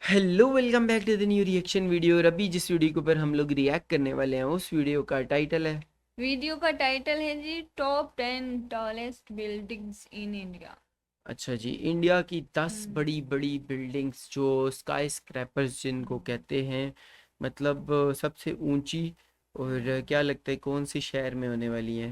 Hello welcome back to the new reaction video. और अभी जिस वीडियो के ऊपर हम लोग रिएक्ट करने वाले हैं उस वीडियो का टाइटल है वीडियो का टाइटल है जी top 10 tallest buildings in India. अच्छा जी, इंडिया की 10 हम्म। बड़ी बड़ी बिल्डिंग्स जो स्काई स्क्रैपर्स जिनको कहते हैं, मतलब सबसे ऊंची। और क्या लगता है कौन सी शहर में होने वाली है?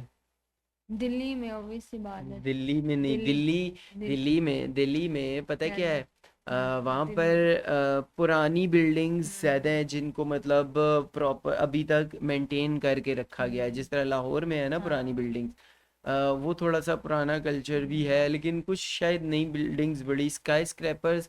दिल्ली में ऑब्वियस सी बात है। दिल्ली में नहीं, दिल्ली दिल्ली दिल्ली दिल्ली में पता है क्या क्या है? है? वहाँ दिल्ली। पर पुरानी बिल्डिंग्स ज़्यादा हम्म। हैं जिनको मतलब प्रॉपर अभी तक मेंटेन करके रखा गया है। जिस तरह लाहौर में है ना पुरानी हाँ। बिल्डिंग्स, वो थोड़ा सा पुराना कल्चर भी है, लेकिन कुछ शायद नई बिल्डिंग्स बड़ी स्काई स्क्रैपर्स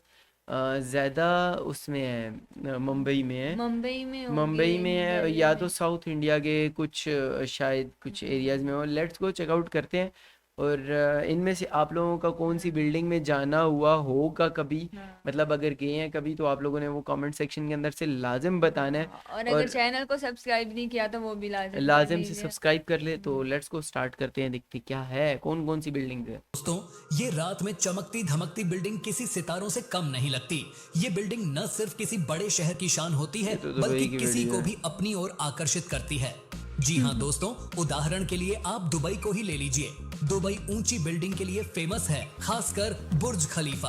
ज़्यादा उसमें है, मुंबई में है। मुंबई में होगी, मुंबई में है दिल्ली या तो में। साउथ इंडिया के कुछ शायद कुछ एरियाज में हो। लेट्स गो चेकआउट करते हैं। और इनमें से आप लोगों का कौन सी हम्म। बिल्डिंग में जाना हुआ होगा कभी, हाँ। मतलब अगर गए हैं कभी, तो आप लोगों ने वो कमेंट सेक्शन के अंदर से लाजिम बताना है। हाँ, और अगर और चैनल को सब्सक्राइब नहीं किया तो वो भी लाजिम कर लाजिम से लीजिए। सब्सक्राइब कर ले। तो हम्म। लेट्स को स्टार्ट करते हैं, देखते क्या है कौन कौन सी बिल्डिंग है। दोस्तों, ये रात में चमकती धमकती बिल्डिंग किसी सितारों से कम नहीं लगती। ये बिल्डिंग न सिर्फ किसी बड़े शहर की शान होती ये है, तो बल्कि दुबई की किसी वीडियो को है। भी अपनी ओर आकर्षित करती है। जी हाँ दोस्तों, उदाहरण के लिए आप दुबई को ही ले लीजिए। दुबई ऊंची बिल्डिंग के लिए फेमस है, खासकर बुर्ज खलीफा।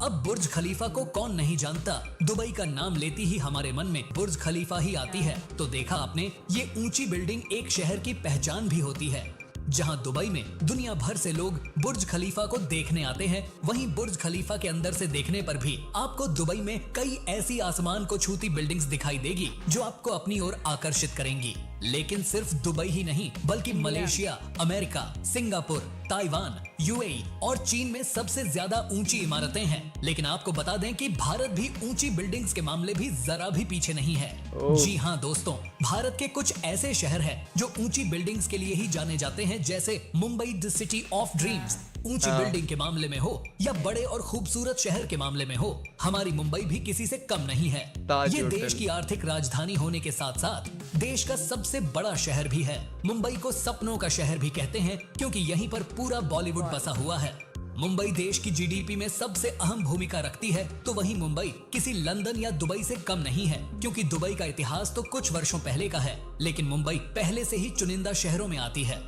अब बुर्ज खलीफा को कौन नहीं जानता। दुबई का नाम लेती ही हमारे मन में बुर्ज खलीफा ही आती है। तो देखा आपने, ये ऊंची बिल्डिंग एक शहर की पहचान भी होती है। जहां दुबई में दुनिया भर से लोग बुर्ज खलीफा को देखने आते हैं, वहीं बुर्ज खलीफा के अंदर से देखने पर भी आपको दुबई में कई ऐसी आसमान को छूती बिल्डिंग्स दिखाई देगी जो आपको अपनी ओर आकर्षित करेंगी। लेकिन सिर्फ दुबई ही नहीं, बल्कि India. Malaysia, America, Singapore, Taiwan, UAE और चीन में सबसे ज्यादा ऊंची इमारतें हैं। लेकिन आपको बता दें कि भारत भी ऊंची बिल्डिंग्स के मामले भी जरा भी पीछे नहीं है। ओह। जी हाँ दोस्तों, भारत के कुछ ऐसे शहर हैं जो ऊंची बिल्डिंग्स के लिए ही जाने जाते हैं, जैसे Mumbai the city of dreams. ऊंची हाँ। बिल्डिंग के मामले में हो या बड़े और खूबसूरत शहर के मामले में हो, हमारी मुंबई भी किसी से कम नहीं है। ताज ये देश होटल। की आर्थिक राजधानी होने के साथ साथ देश का सबसे बड़ा शहर भी है। मुंबई को सपनों का शहर भी कहते हैं, क्योंकि यहीं पर पूरा बॉलीवुड बसा हुआ है। मुंबई देश की जीडीपी में सबसे अहम भूमिका रखती है, तो वहीं मुंबई किसी लंदन या दुबई से कम नहीं है। क्योंकि दुबई का इतिहास तो कुछ वर्षों पहले का है, लेकिन मुंबई पहले से ही चुनिंदा शहरों में आती है।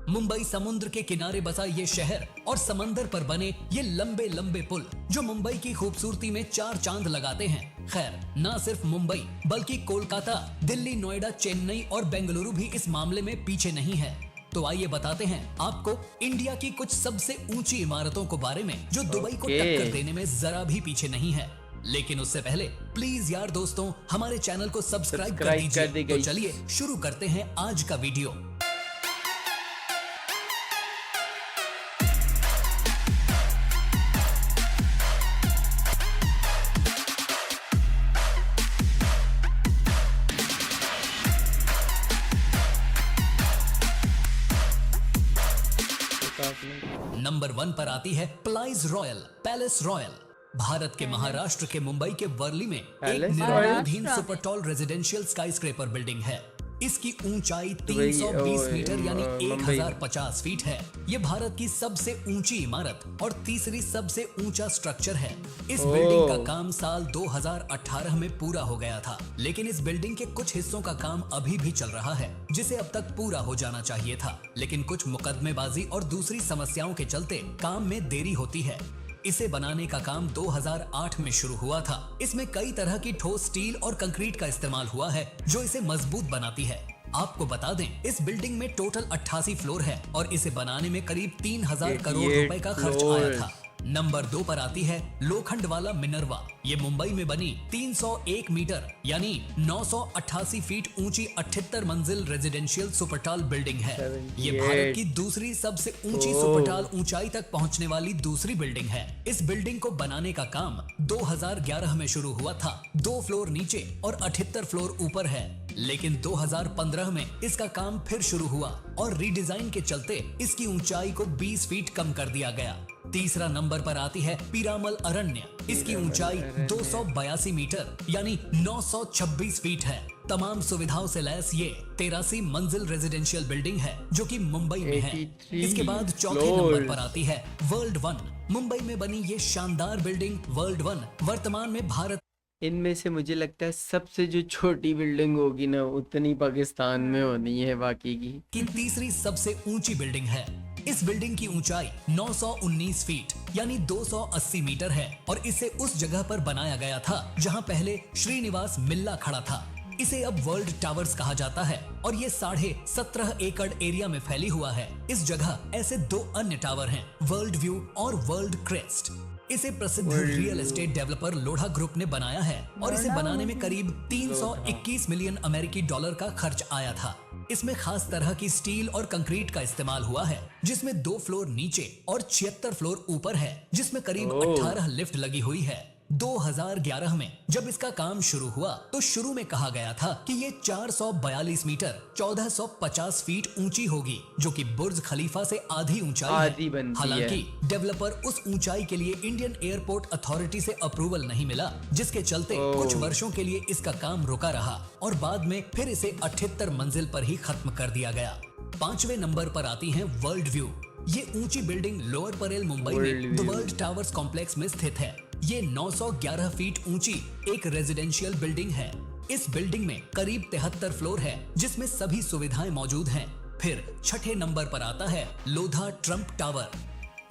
मुंबई समुद्र के किनारे बसा ये शहर और समंदर पर बने ये लंबे लंबे पुल जो मुंबई की खूबसूरती में चार चांद लगाते हैं। खैर, ना सिर्फ मुंबई बल्कि कोलकाता, दिल्ली, नोएडा, चेन्नई और बेंगलुरु भी इस मामले में पीछे नहीं है। तो आइए बताते हैं आपको इंडिया की कुछ सबसे ऊंची इमारतों को बारे में जो दुबई को ओके। टक्कर देने में जरा भी पीछे नहीं है। लेकिन उससे पहले प्लीज यार दोस्तों, हमारे चैनल को सब्सक्राइब कर सब्सक्राइब कर दीजिए। दे तो guys। चलिए शुरू करते हैं आज का वीडियो। नंबर 1 पर आती है plies royal palace royal. Bharat के महाराष्ट्र के मुंबई के वर्ली में एक पैलेस निर्माणाधीन Maharashtra super tall residential skyscraper building है। इसकी ऊंचाई दुबई 320 और मीटर यानी मुंबई। 1050 फीट है। ये भारत की सबसे ऊंची इमारत और तीसरी सबसे ऊंचा स्ट्रक्चर है। इस बिल्डिंग का काम साल 2018 में पूरा हो गया था, लेकिन इस बिल्डिंग के कुछ हिस्सों का काम अभी भी चल रहा है, जिसे अब तक पूरा हो जाना चाहिए था। लेकिन कुछ मुकदमेबाजी और दूसरी समस्याओं के चलते काम में देरी होती है। इसे बनाने का काम 2008 में शुरू हुआ था। इसमें कई तरह की ठोस स्टील और कंक्रीट का इस्तेमाल हुआ है, जो इसे मजबूत बनाती है। आपको बता दें, इस बिल्डिंग में टोटल 88 फ्लोर है और इसे बनाने में करीब 3000 करोड़ रुपए का खर्च आया था। नंबर 2 पर आती है लोखंड वाला मिनरवा। ये मुंबई में बनी 301 मीटर यानी 988 फीट ऊंची 78 मंजिल रेजिडेंशियल सुपरटाल बिल्डिंग है। ये भारत की दूसरी सबसे ऊंची सुपरटाल ऊंचाई तक पहुंचने वाली दूसरी बिल्डिंग है। इस बिल्डिंग को बनाने का काम 2011 में शुरू हुआ था। 2 फ्लोर नीचे और 78 फ्लोर ऊपर है। लेकिन 2015 में इसका काम फिर शुरू हुआ और रीडिजाइन के चलते इसकी ऊंचाई को 20 फीट कम कर दिया गया। तीसरा नंबर पर आती है पीरामल अरण्य। इसकी ऊंचाई 282 मीटर यानी 926 फीट है। तमाम सुविधाओं से लैस ये 83 मंजिल रेजिडेंशियल बिल्डिंग है, जो कि मुंबई में है। 83 इसके बाद चौथे नंबर पर आती है वर्ल्ड वन। मुंबई में बनी ये शानदार बिल्डिंग वर्ल्ड वन वर्तमान में भारत इनमें से मुझे लगता है सबसे जो छोटी बिल्डिंग होगी ना उतनी पाकिस्तान में होनी है बाकी की। तीसरी सबसे ऊंची बिल्डिंग है। इस बिल्डिंग की ऊंचाई 919 फीट यानी 280 मीटर है और इसे उस जगह पर बनाया गया था जहां पहले श्रीनिवास मिल्ला खड़ा था। इसे अब वर्ल्ड टावर्स कहा जाता है और ये 17.5 एकड़ एरिया में फैली हुआ है। इस जगह ऐसे 2 अन्य टावर हैं, वर्ल्ड व्यू और वर्ल्ड क्रेस्ट। इसे प्रसिद्ध real estate developer Lodha group ने बनाया है और इसे बनाने में करीब 321 मिलियन अमेरिकी डॉलर का खर्च आया था। इसमें खास तरह की स्टील और कंक्रीट का इस्तेमाल हुआ है, जिसमें 2 फ्लोर नीचे और 76 फ्लोर ऊपर है, जिसमें करीब 18 लिफ्ट लगी हुई है। 2011 में जब इसका काम शुरू हुआ तो शुरू में कहा गया था कि ये 442 मीटर 1450 फीट ऊंची होगी, जो कि बुर्ज खलीफा से आधी ऊंचाई आधी है। बनती है। हालांकि डेवलपर उस ऊंचाई के लिए इंडियन एयरपोर्ट अथॉरिटी से अप्रूवल नहीं मिला, जिसके चलते कुछ वर्षों के लिए इसका काम रुका रहा और बाद में फिर इसे 78 मंजिल पर ही खत्म कर दिया गया। 5वें नंबर पर आती है वर्ल्ड व्यू। ये ऊंची बिल्डिंग लोअर परेल मुंबई में द वर्ल्ड टावर्स कॉम्प्लेक्स में स्थित है। ये 911 फीट ऊंची एक रेजिडेंशियल बिल्डिंग है। इस बिल्डिंग में करीब 73 फ्लोर है, जिसमें सभी सुविधाएं मौजूद हैं। फिर 6ठे नंबर पर आता है लोधा ट्रम्प टावर।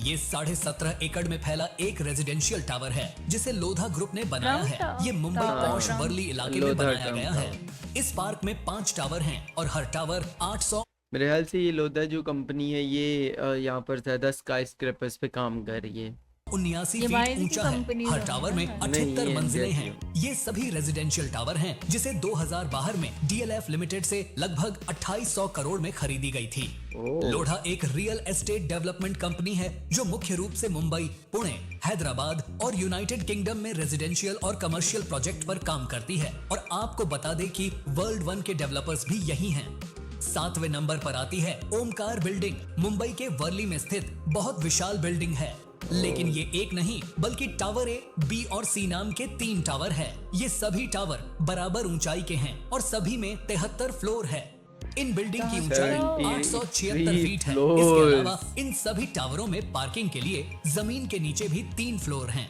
ये 17.5 एकड़ में फैला एक रेजिडेंशियल टावर है, जिसे लोधा ग्रुप ने बनाया है। ये मुंबई पॉश वर्ली इलाके में बनाया गया है। इस पार्क में 5 टावर हैं और हर टावर 800 मेरे ख्याल से ये लोधा जो कंपनी है ये यहाँ पर ज्यादा स्काई स्क्रैपर्स पे काम कर रही है। 79 ये फीट बाहर की ऊंचा है। कंपनी हर है। टावर में नहीं, 78 ये मंजिलें इंडिया हैं। ये सभी रेजिडेंशियल टावर हैं, जिसे 2012 में DLF लिमिटेड से लगभग 2800 करोड़ में खरीदी गई थी। लोढ़ा एक रियल एस्टेट डेवलपमेंट कंपनी है जो मुख्य रूप से मुंबई, पुणे, हैदराबाद और यूनाइटेड किंगडम में रेजिडेंशियल और कमर्शियल प्रोजेक्ट पर काम करती है और आपको बता दें कि वर्ल्ड 1 के डेवलपर्स भी यही हैं। 7वें नंबर पर आती है ओमकार बिल्डिंग। मुंबई के वर्ली में स्थित बहुत विशाल बिल्डिंग है, लेकिन ये एक नहीं बल्कि टावर ए, बी और सी नाम के 3 टावर है। ये सभी टावर बराबर ऊंचाई के हैं और सभी में 73 फ्लोर है। इन बिल्डिंग की ऊंचाई 876 फीट है। इसके अलावा इन सभी टावरों में पार्किंग के लिए जमीन के नीचे भी 3 फ्लोर हैं।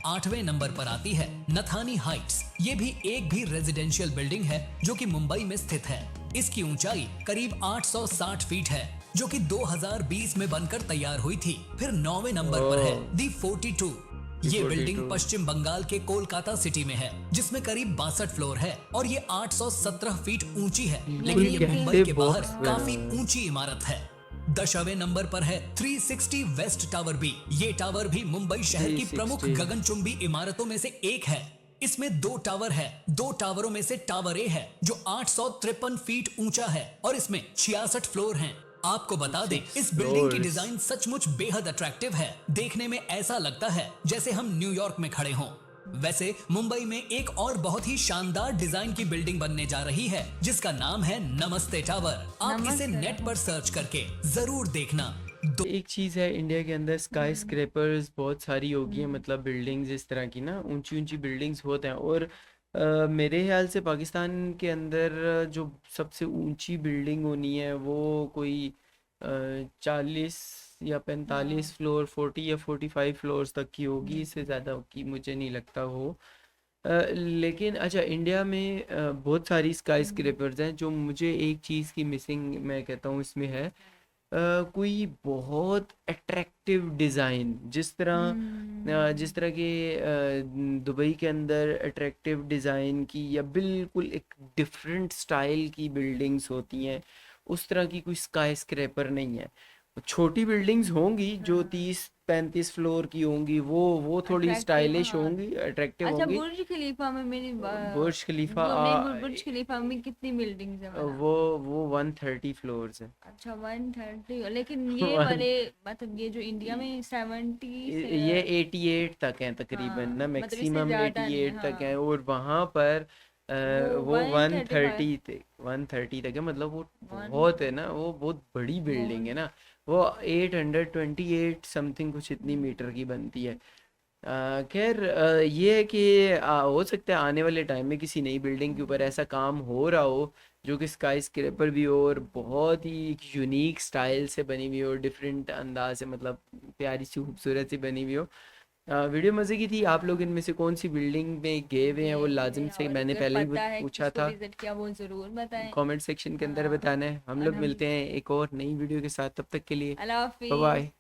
8वें नंबर पर आती है नथानी हाइट्स। ये भी एक भी रेजिडेंशियल बिल्डिंग है जो कि मुंबई में स्थित है। इसकी ऊंचाई करीब 860 फीट है, जो कि 2020 में बनकर तैयार हुई थी। फिर 9वें नंबर पर है दी 42। ये बिल्डिंग पश्चिम बंगाल के कोलकाता सिटी में है, जिसमें करीब 62 फ्लोर है और ये 817 फीट ऊंची है, लेकिन ये मुंबई के बाहर काफी ऊंची इमारत है। 10वें नंबर पर है 360 वेस्ट टावर बी। ये टावर भी मुंबई शहर की प्रमुख 360 गगनचुंबी इमारतों में से एक है। इसमें 2 टावर है। 2 टावरों में से टावर ए है जो 853 फीट ऊंचा है और इसमें 66 फ्लोर हैं। आपको बता दें, इस बिल्डिंग की डिजाइन सचमुच बेहद अट्रैक्टिव है। देखने में ऐसा लगता है जैसे हम न्यूयॉर्क में खड़े हों। वैसे मुंबई में एक और बहुत ही शानदार डिजाइन की बिल्डिंग बनने जा रही है, जिसका नाम है नमस्ते टावर। आप इसे नेट पर सर्च करके जरूर देखना। एक चीज़ है, इंडिया के अंदर स्काई स्क्रैपर्स बहुत सारी होगी हैं, मतलब बिल्डिंग्स इस तरह की ना ऊंची ऊंची बिल्डिंग्स होते हैं। और मेरे ख्याल से पाकिस्तान के अंदर जो सबसे ऊंची बिल्डिंग होनी है वो कोई 40 या 45 फ्लोर, 40 या 45 फ्लोर्स तक की होगी। इससे ज़्यादा की मुझे नहीं लगता हो। लेकिन अच्छा, इंडिया में बहुत सारी स्काई स्क्रैपर्स हैं। जो मुझे एक चीज़ की मिसिंग मैं कहता हूँ इसमें है कोई बहुत अट्रैक्टिव डिज़ाइन, जिस तरह के दुबई के अंदर अट्रैक्टिव डिज़ाइन की या बिल्कुल एक डिफरेंट स्टाइल की बिल्डिंग्स होती हैं, उस तरह की कोई स्काई स्क्रैपर नहीं है। छोटी बिल्डिंग्स होंगी जो 30-35 फ्लोर की होंगी, वो थोड़ी Attractive, स्टाइलिश हाँ। होंगी, अट्रैक्टिव अच्छा, होंगी। बुर्ज खलीफा में मेरी बुर्ज खलीफा बुर्ज खलीफा में कितनी बिल्डिंग्स है? वो 130 फ्लोर्स है। अच्छा, 130। लेकिन ये वाले मतलब ये जो इंडिया में 70 से ये 88 तक हैं तकरीबन ना, मतलब इससे मैक्सिमम ज्यादा नहीं, 88 तक हाँ। हैं। और वहाँ पर वो 135 130 तक है। मतलब वो बहुत है ना, वो बहुत बड़ी बिल्डिंग है ना। वो 828 समथिंग कुछ इतनी मीटर की बनती है। खैर ये है कि हो सकता है आने वाले टाइम में किसी नई बिल्डिंग के ऊपर ऐसा काम हो रहा हो जो कि स्काई स्क्रैपर भी हो और बहुत ही यूनिक स्टाइल से बनी हुई हो, डिफरेंट अंदाज से, मतलब प्यारी सी खूबसूरत सी बनी हुई हो। वीडियो मज़े की थी। आप लोग इनमें से कौन सी बिल्डिंग में गए हुए हैं वो लाजिम से, और मैंने अगर पहले ही पता है पूछा किसको था, विजिट किया वो जरूर बताएं। कमेंट सेक्शन के अंदर हाँ, बताना है। हम और लोग हम मिलते हैं एक और नई वीडियो के साथ, तब तक के लिए अल्लाह बाय हाफिज। बाय।